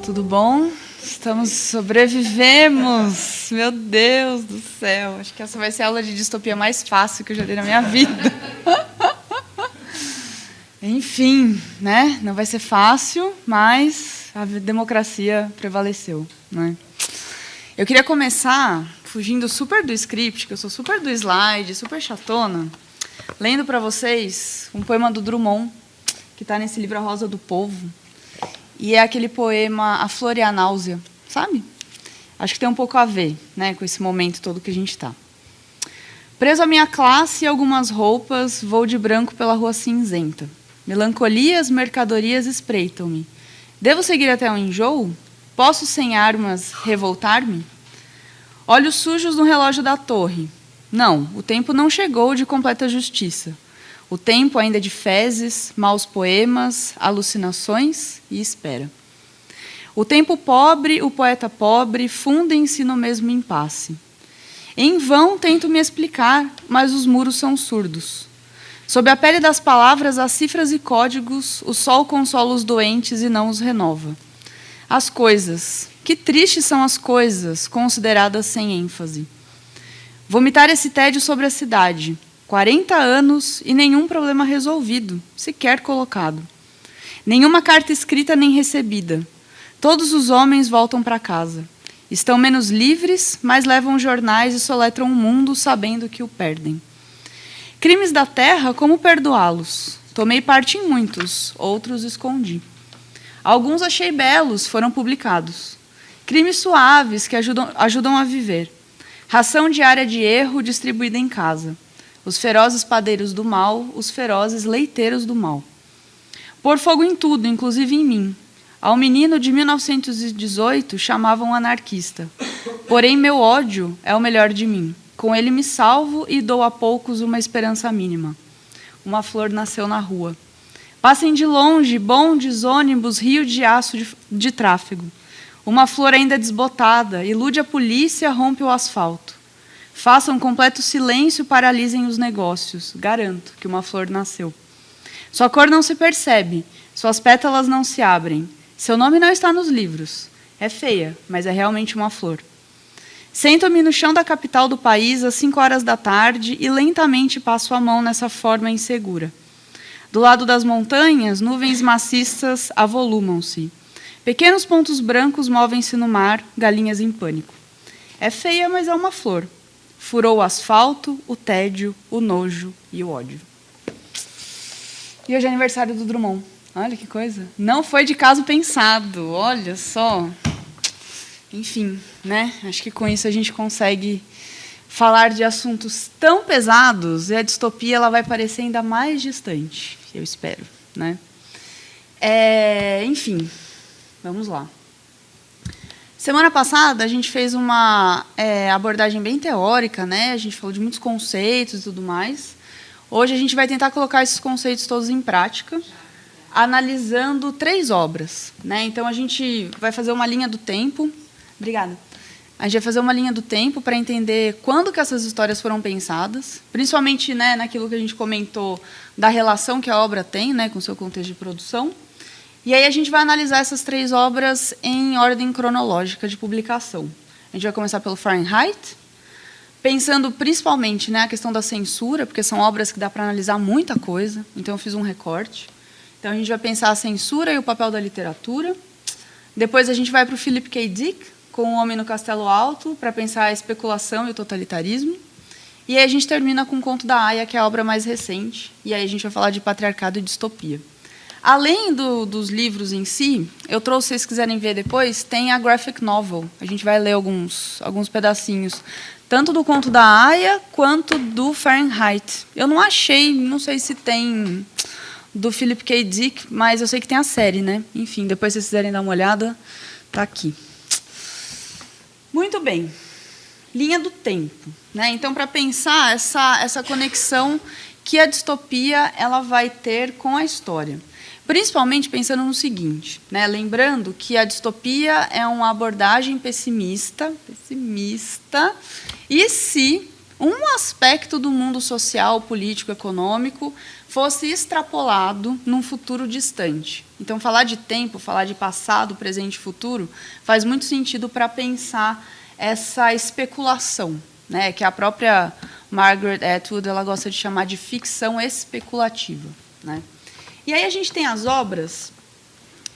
Tudo bom? Sobrevivemos! Meu Deus do céu! Acho que essa vai ser a aula de distopia mais fácil que eu já dei na minha vida. Enfim, né? Não vai ser fácil, mas a democracia prevaleceu, né? Eu queria começar fugindo super do script, que eu sou super do slide, super chatona, lendo para vocês um poema do Drummond, que está nesse livro A Rosa do Povo. E é aquele poema A Flor e a Náusea, sabe? Acho que tem um pouco a ver, né, com esse momento todo que a gente está. Preso à minha classe e algumas roupas, vou de branco pela rua cinzenta. Melancolias, mercadorias espreitam-me. Devo seguir até o enjoo? Posso, sem armas, revoltar-me? Olhos sujos no relógio da torre. Não, o tempo não chegou de completa justiça. O tempo ainda é de fezes, maus poemas, alucinações e espera. O tempo pobre, o poeta pobre, fundem-se no mesmo impasse. Em vão tento me explicar, mas os muros são surdos. Sob a pele das palavras, as cifras e códigos, o sol consola os doentes e não os renova. As coisas, que tristes são as coisas, consideradas sem ênfase. Vomitar esse tédio sobre a cidade. 40 anos e nenhum problema resolvido, sequer colocado. Nenhuma carta escrita nem recebida. Todos os homens voltam para casa. Estão menos livres, mas levam jornais e soletram o mundo sabendo que o perdem. Crimes da terra, como perdoá-los? Tomei parte em muitos, outros escondi. Alguns achei belos, foram publicados. Crimes suaves que ajudam a viver. Ração diária de erro distribuída em casa. Os ferozes padeiros do mal, os ferozes leiteiros do mal. Pôr fogo em tudo, inclusive em mim. Ao menino de 1918 chamavam anarquista. Porém, meu ódio é o melhor de mim. Com ele me salvo e dou a poucos uma esperança mínima. Uma flor nasceu na rua. Passem de longe, bondes, ônibus, rio de aço de tráfego. Uma flor ainda desbotada, ilude a polícia, rompe o asfalto. Façam completo silêncio e paralisem os negócios. Garanto que uma flor nasceu. Sua cor não se percebe, suas pétalas não se abrem. Seu nome não está nos livros. É feia, mas é realmente uma flor. Sento-me no chão da capital do país às 5 horas da tarde e lentamente passo a mão nessa forma insegura. Do lado das montanhas, nuvens maciças avolumam-se. Pequenos pontos brancos movem-se no mar, galinhas em pânico. É feia, mas é uma flor. Furou o asfalto, o tédio, o nojo e o ódio. E hoje é aniversário do Drummond. Olha que coisa. Não foi de caso pensado, olha só. Enfim, né? Acho que com isso a gente consegue falar de assuntos tão pesados e a distopia ela vai parecer ainda mais distante, eu espero, né? Enfim, vamos lá. Semana passada, a gente fez uma abordagem bem teórica, né? A gente falou de muitos conceitos e tudo mais. Hoje, a gente vai tentar colocar esses conceitos todos em prática, analisando 3 obras, né? Então, a gente vai fazer uma linha do tempo. Obrigada. A gente vai fazer uma linha do tempo para entender quando que essas histórias foram pensadas, principalmente, né, naquilo que a gente comentou da relação que a obra tem, né, com o seu contexto de produção. E aí a gente vai analisar essas 3 obras em ordem cronológica de publicação. A gente vai começar pelo Fahrenheit, pensando principalmente, né, a questão da censura, porque são obras que dá para analisar muita coisa, então eu fiz um recorte. Então a gente vai pensar a censura e o papel da literatura. Depois a gente vai para o Philip K. Dick, com O Homem no Castelo Alto, para pensar a especulação e o totalitarismo. E aí a gente termina com O Conto da Aia, que é a obra mais recente, e aí a gente vai falar de patriarcado e distopia. Além dos livros em si, eu trouxe, se vocês quiserem ver depois, tem a graphic novel. A gente vai ler alguns pedacinhos, tanto do Conto da Aia quanto do Fahrenheit. Eu não achei, não sei se tem do Philip K. Dick, mas eu sei que tem a série, né? Enfim, depois se vocês quiserem dar uma olhada, está aqui. Muito bem. Linha do tempo, né? Então, para pensar essa conexão que a distopia ela vai ter com a história. Principalmente pensando no seguinte, né? Lembrando que a distopia é uma abordagem pessimista, e se um aspecto do mundo social, político, econômico fosse extrapolado num futuro distante. Então, falar de tempo, falar de passado, presente e futuro, faz muito sentido para pensar essa especulação, né, que a própria Margaret Atwood ela gosta de chamar de ficção especulativa, né? E aí a gente tem as obras.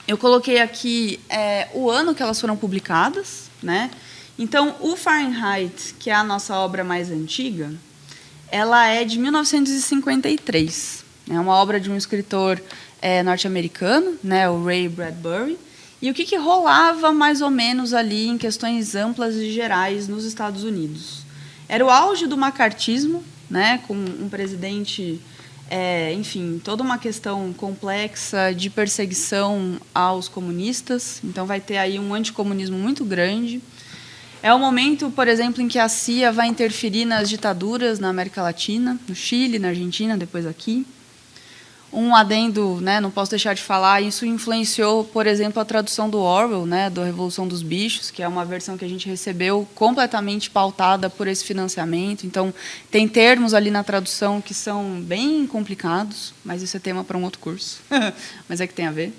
Eu coloquei aqui o ano que elas foram publicadas, né? Então, o Fahrenheit, que é a nossa obra mais antiga, ela é de 1953. É uma obra de um escritor norte-americano, né, o Ray Bradbury. E o que rolava mais ou menos ali em questões amplas e gerais nos Estados Unidos? Era o auge do macartismo, né, com um presidente, enfim, toda uma questão complexa de perseguição aos comunistas. Então, vai ter aí um anticomunismo muito grande. É o momento, por exemplo, em que a CIA vai interferir nas ditaduras na América Latina, no Chile, na Argentina, depois aqui. Um adendo, né, não posso deixar de falar, isso influenciou, por exemplo, a tradução do Orwell, né, do Revolução dos Bichos, que é uma versão que a gente recebeu completamente pautada por esse financiamento. Então, tem termos ali na tradução que são bem complicados, mas isso é tema para um outro curso, mas é que tem a ver.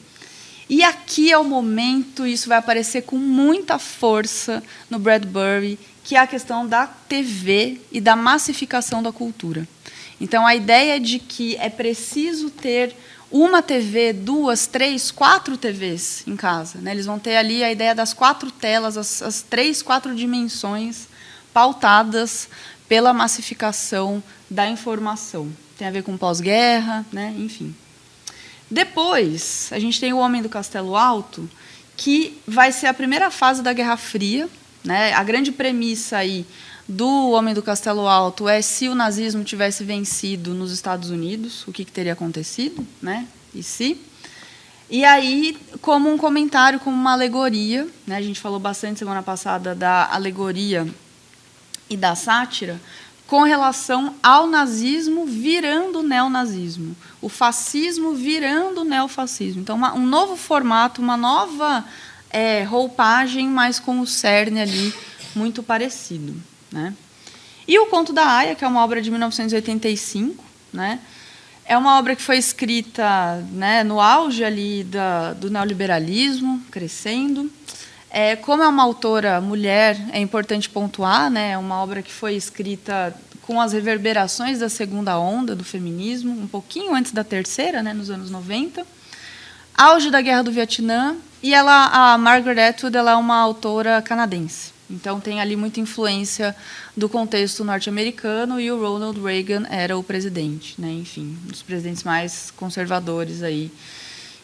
E aqui é o momento, isso vai aparecer com muita força no Bradbury, que é a questão da TV e da massificação da cultura. Então, a ideia de que é preciso ter uma TV, 2, 3, 4 TVs em casa, né? Eles vão ter ali a ideia das 4 telas, as 3, 4 dimensões pautadas pela massificação da informação. Tem a ver com pós-guerra, né? Enfim. Depois, a gente tem o Homem do Castelo Alto, que vai ser a primeira fase da Guerra Fria, né? A grande premissa aí do Homem do Castelo Alto é se o nazismo tivesse vencido nos Estados Unidos, o que teria acontecido, né? E se? E aí, como um comentário, como uma alegoria, né? A gente falou bastante semana passada da alegoria e da sátira, com relação ao nazismo virando neonazismo, o fascismo virando neofascismo. Então, um novo formato, uma nova roupagem, mas com o cerne ali muito parecido, né? E o Conto da Aia, que é uma obra de 1985, né? É uma obra que foi escrita, né, no auge ali do neoliberalismo, crescendo. Como é uma autora mulher, é importante pontuar, né, é uma obra que foi escrita com as reverberações da segunda onda do feminismo, um pouquinho antes da terceira, né, nos anos 90. Auge da Guerra do Vietnã, e a Margaret Atwood ela é uma autora canadense. Então, tem ali muita influência do contexto norte-americano, e o Ronald Reagan era o presidente, né? Enfim, um dos presidentes mais conservadores aí,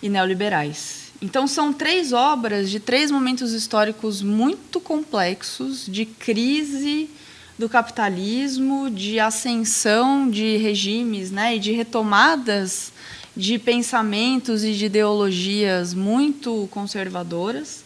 e neoliberais. Então, são 3 obras de 3 momentos históricos muito complexos, de crise do capitalismo, de ascensão de regimes, né? E de retomadas de pensamentos e de ideologias muito conservadoras.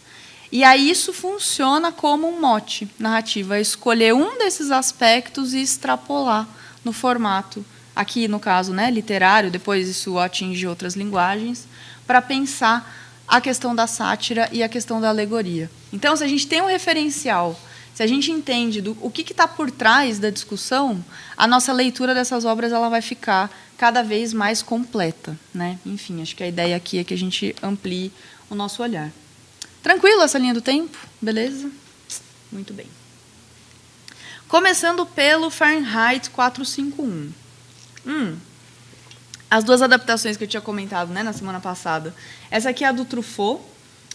E aí isso funciona como um mote narrativo, é escolher um desses aspectos e extrapolar no formato, aqui no caso, né, literário, depois isso atinge outras linguagens, para pensar a questão da sátira e a questão da alegoria. Então, se a gente tem um referencial, se a gente entende o que está por trás da discussão, a nossa leitura dessas obras ela vai ficar cada vez mais completa, né? Enfim, acho que a ideia aqui é que a gente amplie o nosso olhar. Tranquilo essa linha do tempo? Beleza? Muito bem. Começando pelo Fahrenheit 451. As 2 adaptações que eu tinha comentado, né, na semana passada. Essa aqui é a do Truffaut,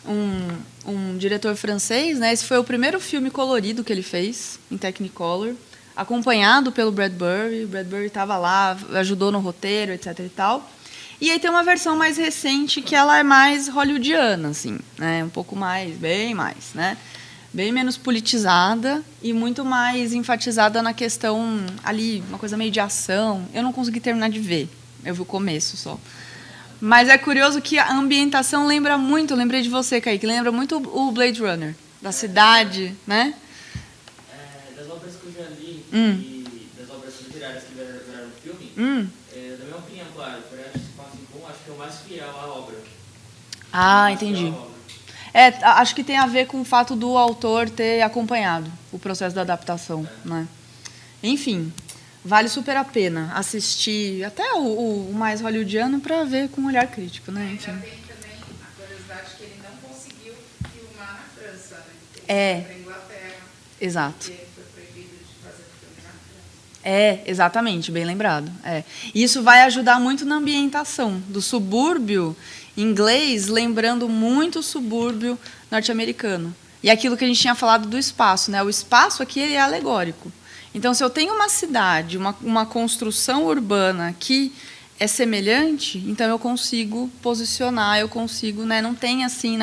um diretor francês, né? Esse foi o primeiro filme colorido que ele fez, em Technicolor, acompanhado pelo Bradbury. O Bradbury estava lá, ajudou no roteiro, etc. e tal. E aí tem uma versão mais recente que ela é mais hollywoodiana, assim, né? Um pouco mais, bem mais, né? Bem menos politizada e muito mais enfatizada na questão ali, uma coisa meio de ação. Eu não consegui terminar de ver, eu vi o começo só. Mas é curioso que a ambientação lembra muito, eu lembrei de você, Kaique, lembra muito o Blade Runner, da cidade, né? Das obras que eu já li e das obras literárias que viraram filme, da minha opinião, claro, acho que é o mais fiel à obra. Ah, entendi. Acho que tem a ver com o fato do autor ter acompanhado o processo da adaptação, né? Enfim, vale super a pena assistir até o mais hollywoodiano para ver com um olhar crítico, né? Enfim. Ainda tem também a curiosidade que ele não conseguiu filmar na França, né? Ele foi para a Inglaterra. Exato. Porque foi proibido de fazer filme na França. Exatamente, bem lembrado. Isso vai ajudar muito na ambientação do subúrbio inglês, lembrando muito o subúrbio norte-americano. E aquilo que a gente tinha falado do espaço, né? O espaço aqui ele é alegórico. Então, se eu tenho uma cidade, uma construção urbana que é semelhante, então eu consigo posicionar, eu consigo, né? Não tem assim,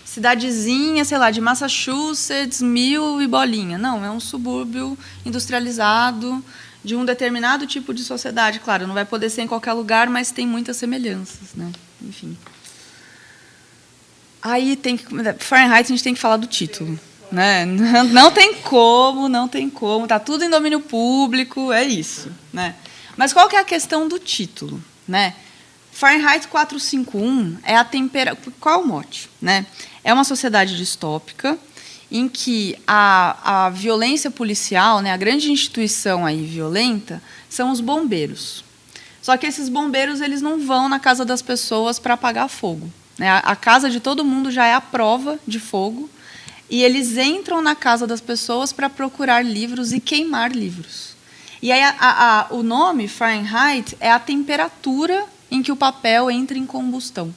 cidadezinha, sei lá, de Massachusetts, 1000 e bolinha. Não, é um subúrbio industrializado de um determinado tipo de sociedade. Claro, não vai poder ser em qualquer lugar, mas tem muitas semelhanças, né? Enfim. Aí Fahrenheit, a gente tem que falar do título, né? Não tem como, tá tudo em domínio público, é isso, né? Mas qual que é a questão do título, né? Fahrenheit 451 é a temperatura. Qual é o mote, né? É uma sociedade distópica em que a violência policial, né, a grande instituição aí violenta, são os bombeiros. Só que esses bombeiros eles não vão na casa das pessoas para apagar fogo. Né? A casa de todo mundo já é a prova de fogo, e eles entram na casa das pessoas para procurar livros e queimar livros. E aí o nome Fahrenheit é a temperatura em que o papel entra em combustão.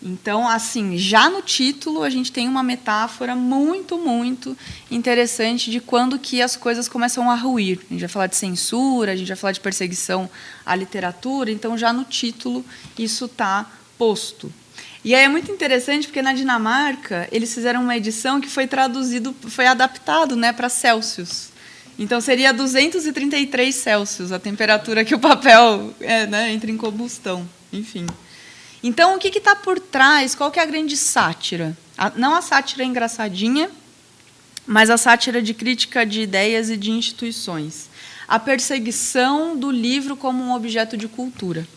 Então, assim, já no título a gente tem uma metáfora muito, muito interessante de quando que as coisas começam a ruir. A gente vai falar de censura, a gente vai falar de perseguição à literatura, então já no título isso está posto. E aí é muito interessante porque na Dinamarca eles fizeram uma edição que foi adaptado, né, para Celsius. Então seria 233 Celsius a temperatura que o papel entra em combustão, enfim. Então, o que está por trás? Qual que é a grande sátira? Não a sátira engraçadinha, mas a sátira de crítica de ideias e de instituições. A perseguição do livro como um objeto de cultura.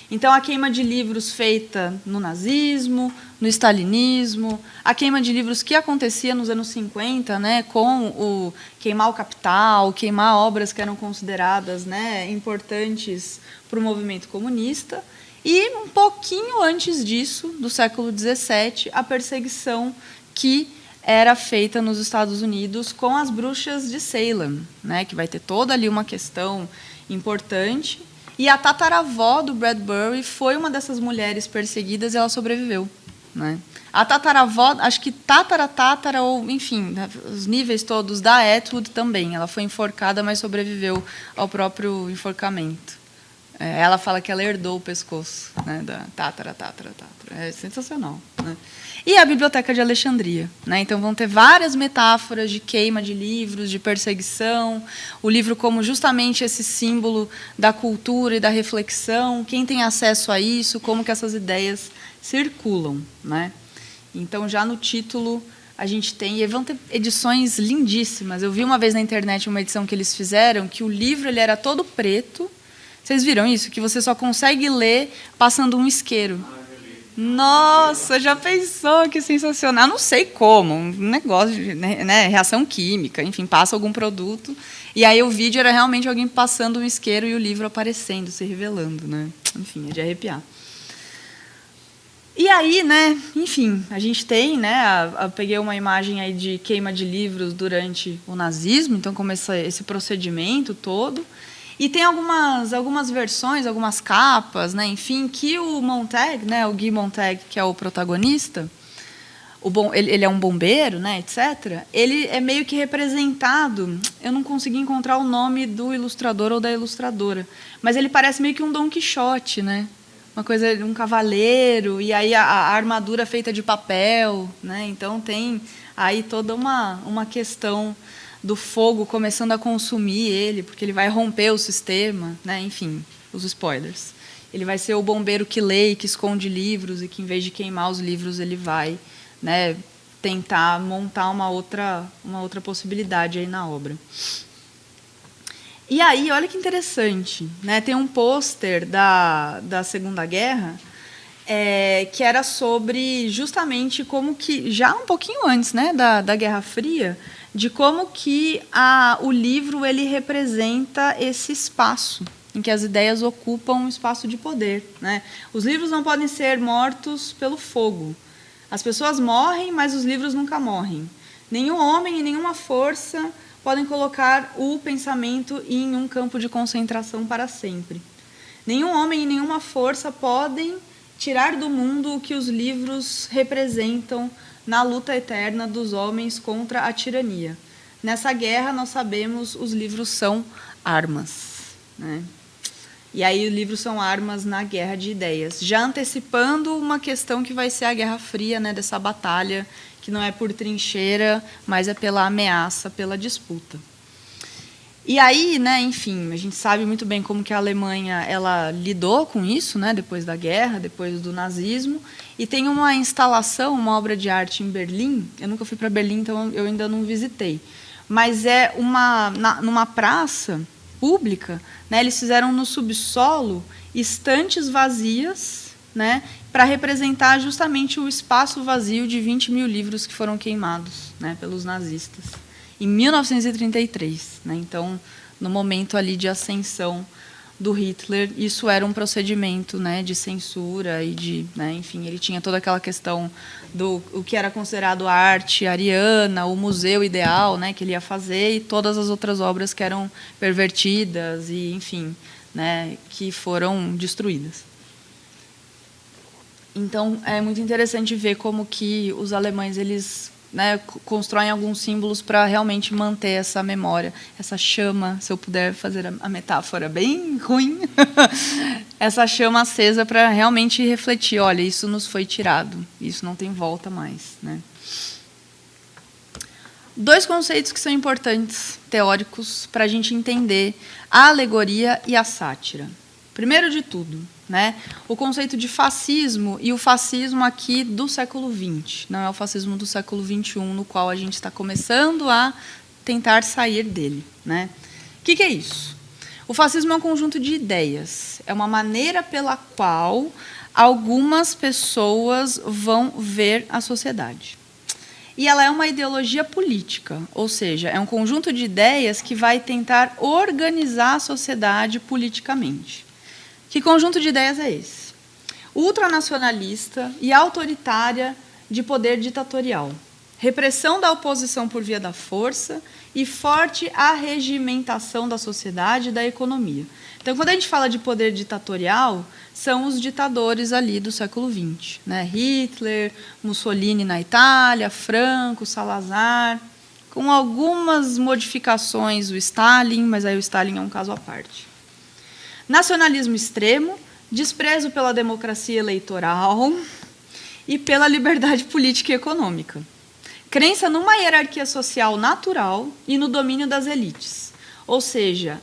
Então, a queima de livros feita no nazismo, no stalinismo, a queima de livros que acontecia nos anos 50, né, com o queimar o capital, queimar obras que eram consideradas, né, importantes para o movimento comunista. E, um pouquinho antes disso, do século XVII, a perseguição que era feita nos Estados Unidos com as bruxas de Salem, né, que vai ter toda ali uma questão importante. E a tataravó do Bradbury foi uma dessas mulheres perseguidas e ela sobreviveu. Né? A tataravó, acho que tatara, ou, enfim, os níveis todos da Atwood também. Ela foi enforcada, mas sobreviveu ao próprio enforcamento. Ela fala que ela herdou o pescoço, né, da tatara. É sensacional. Né? E a Biblioteca de Alexandria. Né? Então, vão ter várias metáforas de queima de livros, de perseguição, o livro como justamente esse símbolo da cultura e da reflexão, quem tem acesso a isso, como que essas ideias circulam. Né? Então, já no título, a gente tem... E vão ter edições lindíssimas. Eu vi uma vez na internet uma edição que eles fizeram, que o livro ele era todo preto. Vocês viram isso? Que você só consegue ler passando um isqueiro. Nossa, já pensou? Que sensacional. Não sei como, um negócio de reação química, enfim, passa algum produto. E aí o vídeo era realmente alguém passando um isqueiro e o livro aparecendo, se revelando. Né? Enfim, é de arrepiar. E aí, né, enfim, a gente tem, né, eu peguei uma imagem aí de queima de livros durante o nazismo, então começa esse procedimento todo. E tem algumas versões, algumas capas, né, enfim, que o Montag, né, o Guy Montag, que é o protagonista, ele é um bombeiro, né, etc., ele é meio que representado, eu não consegui encontrar o nome do ilustrador ou da ilustradora, mas ele parece meio que um Dom Quixote, né, uma coisa, um cavaleiro, e aí a armadura feita de papel, né, então tem aí toda uma questão do fogo começando a consumir ele, porque ele vai romper o sistema, né? Enfim, os spoilers. Ele vai ser o bombeiro que lê e que esconde livros e que, em vez de queimar os livros, ele vai, né, tentar montar uma outra possibilidade aí na obra. E aí, olha que interessante, né? Tem um pôster da Segunda Guerra que era sobre justamente como que, já um pouquinho antes, né, da Guerra Fria, de como que o livro ele representa esse espaço em que as ideias ocupam um espaço de poder, né? Os livros não podem ser mortos pelo fogo. As pessoas morrem, mas os livros nunca morrem. Nenhum homem e nenhuma força podem colocar o pensamento em um campo de concentração para sempre. Nenhum homem e nenhuma força podem tirar do mundo o que os livros representam na luta eterna dos homens contra a tirania. Nessa guerra, nós sabemos, os livros são armas, né? E aí os livros são armas na guerra de ideias, já antecipando uma questão que vai ser a Guerra Fria, né, dessa batalha, que não é por trincheira, mas é pela ameaça, pela disputa. E aí, né, enfim, a gente sabe muito bem como que a Alemanha ela lidou com isso, né, depois da guerra, depois do nazismo, e tem uma instalação, uma obra de arte em Berlim. Eu nunca fui para Berlim, então eu ainda não visitei, mas é numa praça pública, né, eles fizeram no subsolo estantes vazias, né, para representar justamente o espaço vazio de 20 mil livros que foram queimados, né, pelos nazistas. Em 1933, né? Então, no momento ali de ascensão do Hitler, isso era um procedimento, né, de censura e de, né, enfim, ele tinha toda aquela questão do o que era considerado arte ariana, o museu ideal, né, que ele ia fazer, e todas as outras obras que eram pervertidas e, enfim, né, que foram destruídas. Então, é muito interessante ver como que os alemães eles, né, constroem alguns símbolos para realmente manter essa memória, essa chama, se eu puder fazer a metáfora bem ruim, essa chama acesa para realmente refletir, olha, isso nos foi tirado, isso não tem volta mais, né? Dois conceitos que são importantes, teóricos, para a gente entender a alegoria e a sátira. Primeiro de tudo, né, o conceito de fascismo, e o fascismo aqui do século XX, não é o fascismo do século XXI, no qual a gente está começando a tentar sair dele, né? O que é isso? O fascismo é um conjunto de ideias, é uma maneira pela qual algumas pessoas vão ver a sociedade. E ela é uma ideologia política, ou seja, é um conjunto de ideias que vai tentar organizar a sociedade politicamente. Que conjunto de ideias é esse? Ultranacionalista e autoritária de poder ditatorial. Repressão da oposição por via da força e forte arregimentação da sociedade e da economia. Então, quando a gente fala de poder ditatorial, são os ditadores ali do século XX, né? Hitler, Mussolini na Itália, Franco, Salazar, com algumas modificações o Stalin, mas aí o Stalin é um caso à parte. Nacionalismo extremo, desprezo pela democracia eleitoral e pela liberdade política e econômica. Crença numa hierarquia social natural e no domínio das elites. Ou seja,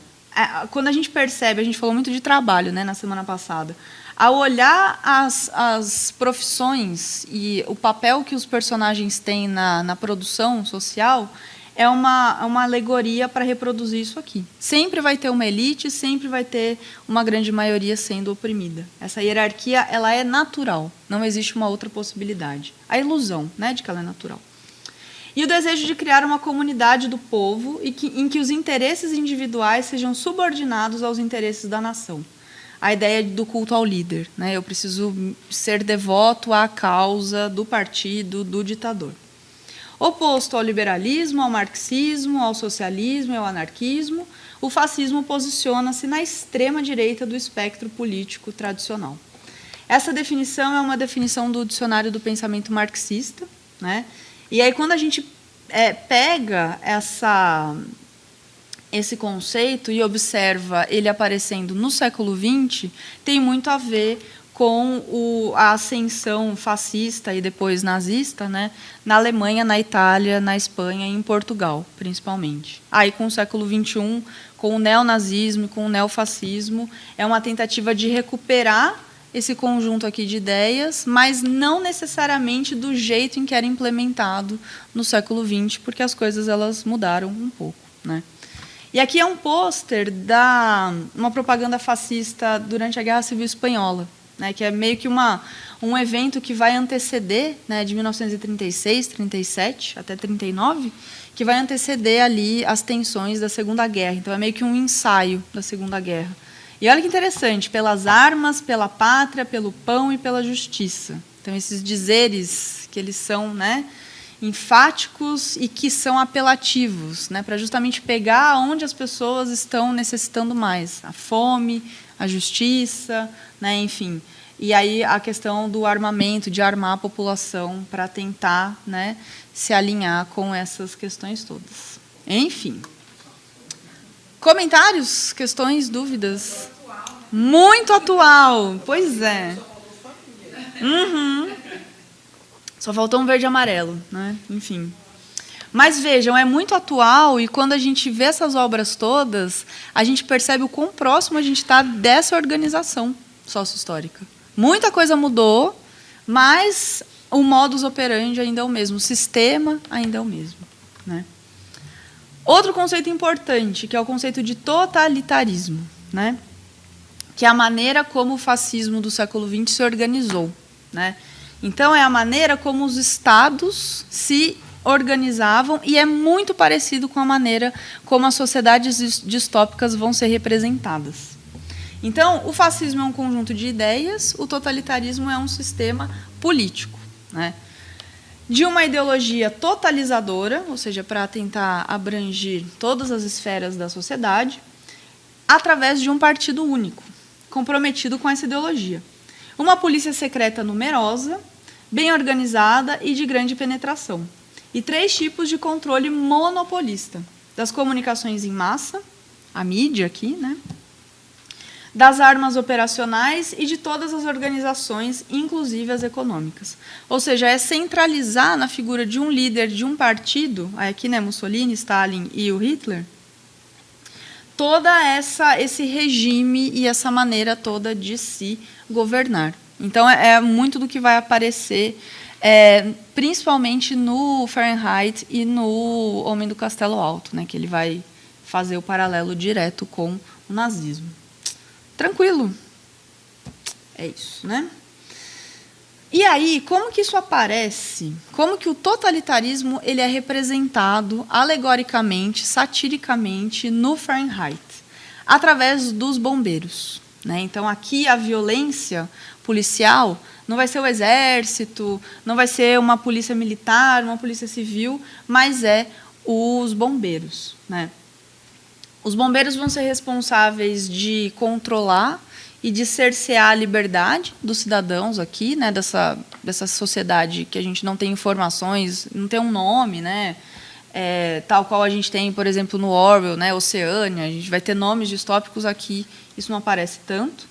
quando a gente percebe, a gente falou muito de trabalho, né, na semana passada, ao olhar as profissões e o papel que os personagens têm na produção social, é uma alegoria para reproduzir isso aqui. Sempre vai ter uma elite, sempre vai ter uma grande maioria sendo oprimida. Essa hierarquia ela é natural, não existe uma outra possibilidade. A ilusão, né, de que ela é natural. E o desejo de criar uma comunidade do povo em que os interesses individuais sejam subordinados aos interesses da nação. A ideia do culto ao líder, né? Eu preciso ser devoto à causa do partido, do ditador. Oposto ao liberalismo, ao marxismo, ao socialismo e ao anarquismo, o fascismo posiciona-se na extrema-direita do espectro político tradicional. Essa definição é uma definição do Dicionário do Pensamento Marxista, né? E aí, quando a gente pega esse conceito e observa ele aparecendo no século XX, tem muito a ver com a ascensão fascista e depois nazista, né, na Alemanha, na Itália, na Espanha e em Portugal, principalmente. Aí, com o século XXI, com o neonazismo e com o neofascismo, é uma tentativa de recuperar esse conjunto aqui de ideias, mas não necessariamente do jeito em que era implementado no século XX, porque as coisas elas mudaram um pouco, né? E aqui é um pôster uma propaganda fascista durante a Guerra Civil Espanhola. né, que é meio que um evento que vai anteceder, né, de 1936, 37 até 39, que vai anteceder ali as tensões da Segunda Guerra. Então, é meio que um ensaio da Segunda Guerra. E olha que interessante, pelas armas, pela pátria, pelo pão e pela justiça. Então, esses dizeres que eles são, né, enfáticos e que são apelativos, né, para justamente pegar onde as pessoas estão necessitando mais. A fome, a justiça, né, enfim. E aí a questão do armamento, de armar a população para tentar, né, se alinhar com essas questões todas. Enfim. Comentários, questões, dúvidas? Muito atual, pois é. Uhum. Só faltou um verde e amarelo, né? Enfim. Mas vejam, é muito atual e quando a gente vê essas obras todas, a gente percebe o quão próximo a gente está dessa organização sócio-histórica. Muita coisa mudou, mas o modus operandi ainda é o mesmo, o sistema ainda é o mesmo, né? Outro conceito importante, que é o conceito de totalitarismo, né? Que é a maneira como o fascismo do século XX se organizou, né? Então, é a maneira como os estados se organizavam e é muito parecido com a maneira como as sociedades distópicas vão ser representadas. Então, o fascismo é um conjunto de ideias, o totalitarismo é um sistema político, né? De uma ideologia totalizadora, ou seja, para tentar abranger todas as esferas da sociedade, através de um partido único, comprometido com essa ideologia. Uma polícia secreta numerosa, bem organizada e de grande penetração. E 3 tipos de controle monopolista: das comunicações em massa, a mídia aqui, né? Das armas operacionais e de todas as organizações, inclusive as econômicas. Ou seja, é centralizar na figura de um líder de um partido, aqui, né, Mussolini, Stalin e o Hitler, esse regime e essa maneira toda de se governar. Então, é muito do que vai aparecer, principalmente no Fahrenheit e no Homem do Castelo Alto, né, que ele vai fazer o paralelo direto com o nazismo. Tranquilo? É isso, né? E aí, como que isso aparece? Como que o totalitarismo ele é representado alegoricamente, satiricamente no Fahrenheit? Através dos bombeiros, né? Então, aqui a violência policial não vai ser o exército, não vai ser uma polícia militar, uma polícia civil, mas os bombeiros, né? Os bombeiros vão ser responsáveis de controlar e de cercear a liberdade dos cidadãos aqui, né, dessa sociedade que a gente não tem informações, não tem um nome, né, tal qual a gente tem, por exemplo, no Orwell, né, Oceânia, a gente vai ter nomes distópicos aqui, isso não aparece tanto.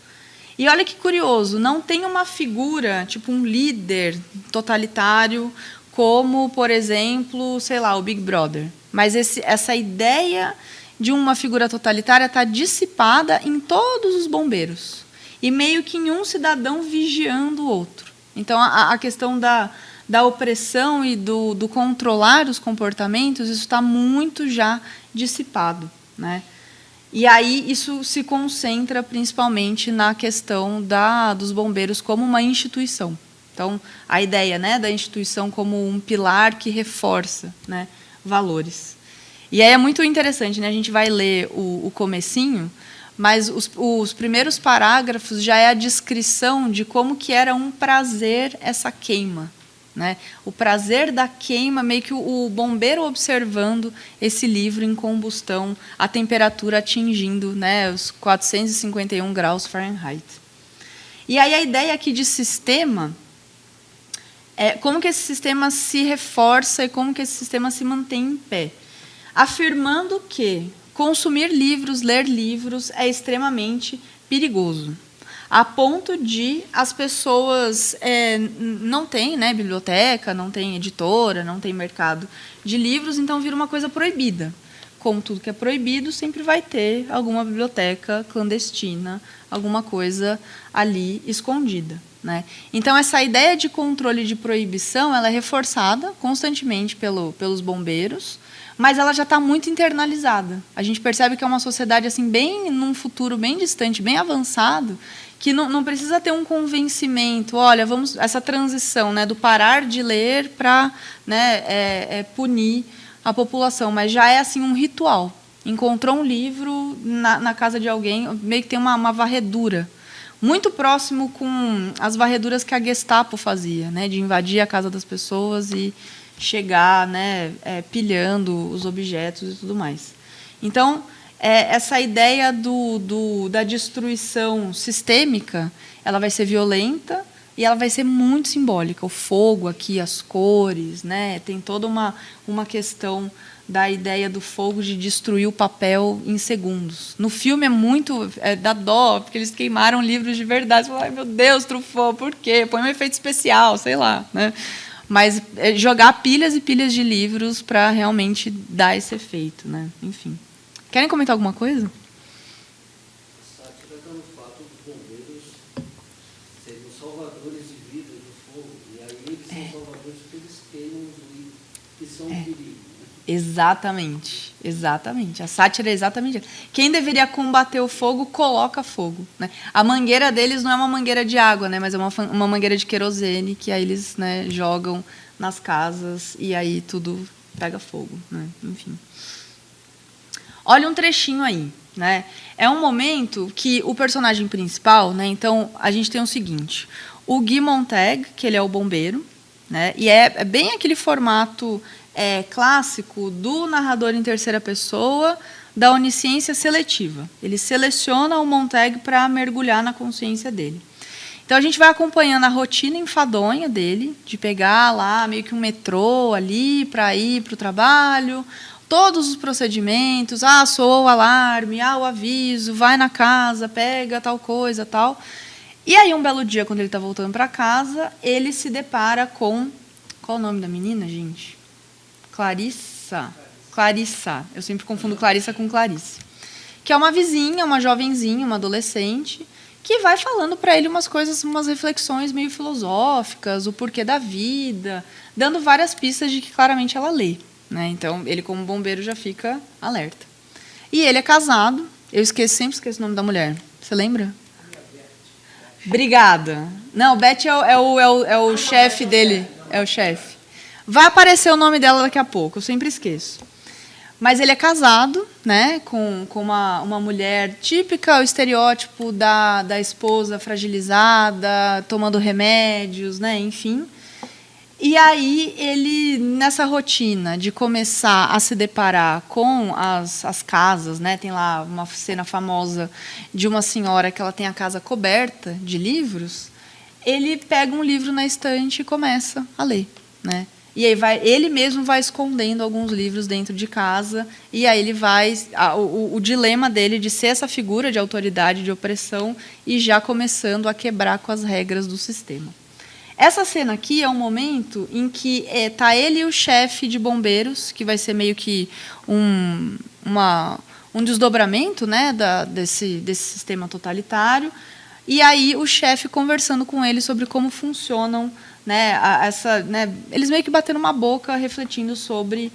E olha que curioso, não tem uma figura, tipo um líder totalitário, como, por exemplo, sei lá, o Big Brother. Mas essa ideia de uma figura totalitária está dissipada em todos os bombeiros. E meio que em um cidadão vigiando o outro. Então, a questão da opressão e do controlar os comportamentos, isso está muito já dissipado, né? E aí isso se concentra principalmente na questão dos bombeiros como uma instituição. Então, a ideia, né, da instituição como um pilar que reforça, né, valores. E aí é muito interessante, né? A gente vai ler o comecinho, mas os primeiros parágrafos já é a descrição de como que era um prazer essa queima, né? O prazer da queima, meio que o bombeiro observando esse livro em combustão, a temperatura atingindo, né, os 451 graus Fahrenheit. E aí a ideia aqui de sistema é como que esse sistema se reforça e como que esse sistema se mantém em pé. Afirmando que consumir livros, ler livros é extremamente perigoso, a ponto de as pessoas não têm, né, biblioteca, não tem editora, não tem mercado de livros, então vira uma coisa proibida. Como tudo que é proibido, sempre vai ter alguma biblioteca clandestina, alguma coisa ali escondida, né? Então, essa ideia de controle de proibição ela é reforçada constantemente pelos bombeiros, mas ela já está muito internalizada. A gente percebe que é uma sociedade assim bem num futuro bem distante, bem avançado, que não precisa ter um convencimento. Olha, vamos essa transição, né, do parar de ler para, né, punir a população, mas já é assim um ritual. Encontrou um livro na casa de alguém, meio que tem uma varredura, muito próximo com as varreduras que a Gestapo fazia, né, de invadir a casa das pessoas e chegar, né, pilhando os objetos e tudo mais. Então, essa ideia da destruição sistêmica, ela vai ser violenta e ela vai ser muito simbólica. O fogo aqui, as cores, né? Tem toda uma questão da ideia do fogo de destruir o papel em segundos. No filme dá dó, porque eles queimaram livros de verdade. Você fala, ai, meu Deus, Truffaut, por quê? Põe um efeito especial, sei lá, né? Mas jogar pilhas e pilhas de livros para realmente dar esse efeito, né? Enfim. Querem comentar alguma coisa? A sátira está no fato dos bombeiros serem os salvadores de vida do fogo. E aí eles são salvadores porque eles queimam os livros, que são um perigo. Né? Exatamente, exatamente. A sátira é exatamente isso. Quem deveria combater o fogo, coloca fogo. Né? A mangueira deles não é uma mangueira de água, né? Mas é uma mangueira de querosene que aí eles, né, jogam nas casas e aí tudo pega fogo. Né? Enfim. Olha um trechinho aí, né? É um momento que o personagem principal, né? Então a gente tem o seguinte: o Guy Montag, que ele é o bombeiro, né? E é bem aquele formato clássico do narrador em terceira pessoa da onisciência seletiva. Ele seleciona o Montag para mergulhar na consciência dele. Então a gente vai acompanhando a rotina enfadonha dele, de pegar lá meio que um metrô ali para ir para o trabalho. Todos os procedimentos, soou o alarme, o aviso, vai na casa, pega tal coisa, tal. E aí, um belo dia, quando ele está voltando para casa, ele se depara com... Qual o nome da menina, gente? Clarissa. Clarissa. Eu sempre confundo Clarissa com Clarice. Que é uma vizinha, uma jovenzinha, uma adolescente, que vai falando para ele umas coisas, umas reflexões meio filosóficas, o porquê da vida, dando várias pistas de que claramente ela lê. Né? Então, ele, como bombeiro, já fica alerta. E ele é casado. Eu sempre esqueço o nome da mulher. Você lembra? Obrigada. Não, Beth é o chefe dele. É o chefe. Vai aparecer o nome dela daqui a pouco. Eu sempre esqueço. Mas ele é casado, né, com uma mulher típica, o estereótipo da esposa fragilizada, tomando remédios, né, enfim. E aí, ele, nessa rotina de começar a se deparar com as casas, né? Tem lá uma cena famosa de uma senhora que ela tem a casa coberta de livros, ele pega um livro na estante e começa a ler. Né? E aí ele mesmo vai escondendo alguns livros dentro de casa, e aí ele vai... O dilema dele de ser essa figura de autoridade, de opressão, e já começando a quebrar com as regras do sistema. Essa cena aqui é um momento em que está ele e o chefe de bombeiros, que vai ser meio que um desdobramento, né, desse sistema totalitário, e aí o chefe conversando com ele sobre como funcionam, né, eles meio que batendo uma boca, refletindo sobre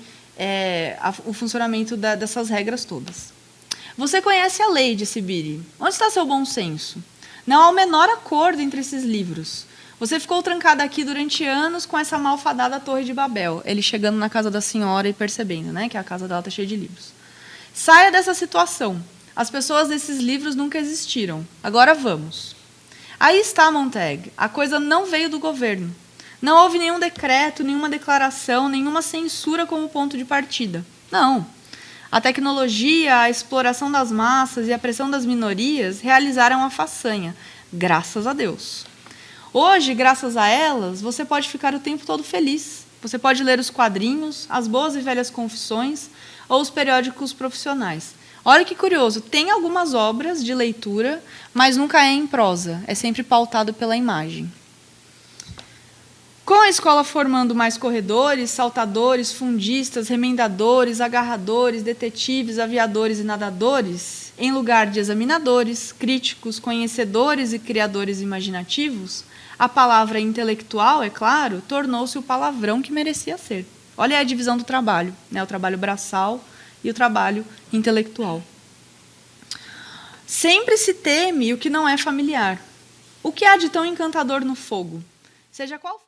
o funcionamento dessas regras todas. Você conhece a lei de Sibiri. Onde está seu bom senso? Não há o menor acordo entre esses livros. Você ficou trancada aqui durante anos com essa malfadada Torre de Babel. Ele chegando na casa da senhora e percebendo, né, que a casa dela está cheia de livros. Saia dessa situação. As pessoas desses livros nunca existiram. Agora vamos. Aí está, Montag. A coisa não veio do governo. Não houve nenhum decreto, nenhuma declaração, nenhuma censura como ponto de partida. Não. A tecnologia, a exploração das massas e a pressão das minorias realizaram a façanha. Graças a Deus. Hoje, graças a elas, você pode ficar o tempo todo feliz. Você pode ler os quadrinhos, as boas e velhas confissões ou os periódicos profissionais. Olha que curioso, tem algumas obras de leitura, mas nunca é em prosa, é sempre pautado pela imagem. Com a escola formando mais corredores, saltadores, fundistas, remendadores, agarradores, detetives, aviadores e nadadores, em lugar de examinadores, críticos, conhecedores e criadores imaginativos, a palavra intelectual, é claro, tornou-se o palavrão que merecia ser. Olha a divisão do trabalho, né? O trabalho braçal e o trabalho intelectual. Sempre se teme o que não é familiar. O que há de tão encantador no fogo? Seja qual for